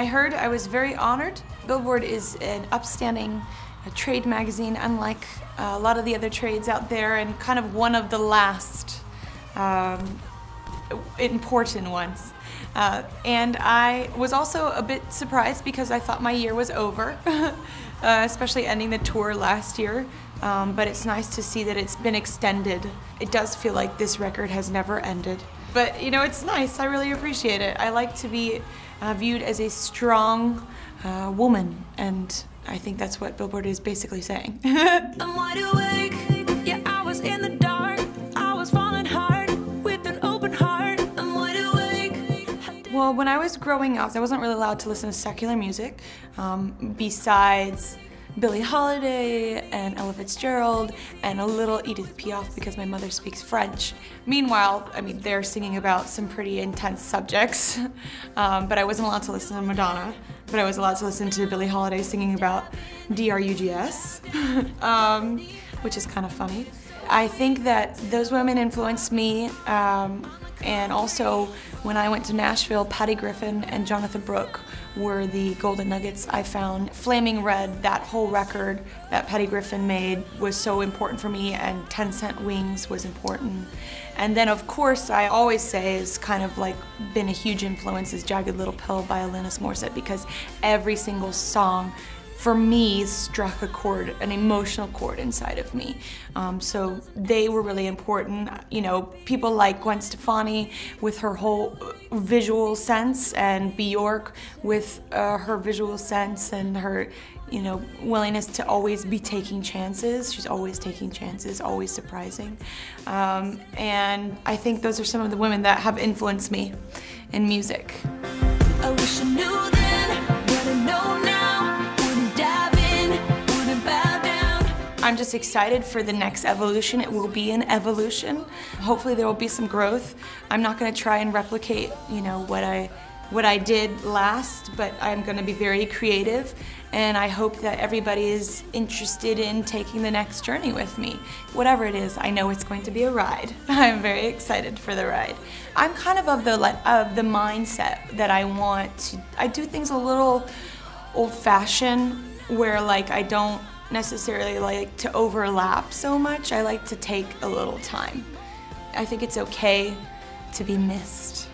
I heard, I was very honored. Billboard is an upstanding trade magazine, unlike a lot of the other trades out there, and kind of one of the last important ones. And I was also a bit surprised because I thought my year was over, especially ending the tour last year. But it's nice to see that it's been extended. It does feel like this record has never ended. But you know, it's nice, I really appreciate it. I like to be viewed as a strong woman, and I think that's what Billboard is basically saying. I'm wide awake, yeah, I was in the dark, I was falling hard with an open heart. I'm wide awake. Well, when I was growing up, I wasn't really allowed to listen to secular music besides Billie Holiday and Ella Fitzgerald and a little Edith Piaf because my mother speaks French. Meanwhile, I mean, they're singing about some pretty intense subjects, but I wasn't allowed to listen to Madonna, but I was allowed to listen to Billie Holiday singing about DRUGS, which is kind of funny. I think that those women influenced me, and also when I went to Nashville, Patty Griffin and Jonathan Brooke were the golden nuggets I found. Flaming Red, that whole record that Patty Griffin made was so important for me, and 10 Cent Wings was important. And then of course, I always say is kind of like been a huge influence is Jagged Little Pill by Alanis Morissette, because every single song for me struck a chord, an emotional chord inside of me. So they were really important. You know, people like Gwen Stefani with her whole visual sense, and Bjork with her visual sense and her, you know, willingness to always be taking chances. She's always taking chances, always surprising. And I think those are some of the women that have influenced me in music. I wish I knew then what I know now. I'm just excited for the next evolution. It will be an evolution. Hopefully there will be some growth. I'm not going to try and replicate, you know, what I did last, but I'm going to be very creative, and I hope that everybody is interested in taking the next journey with me. Whatever it is, I know it's going to be a ride. I'm very excited for the ride. I'm kind of the mindset that I do things a little old-fashioned, where like I don't necessarily like to overlap so much. I like to take a little time. I think it's okay to be missed.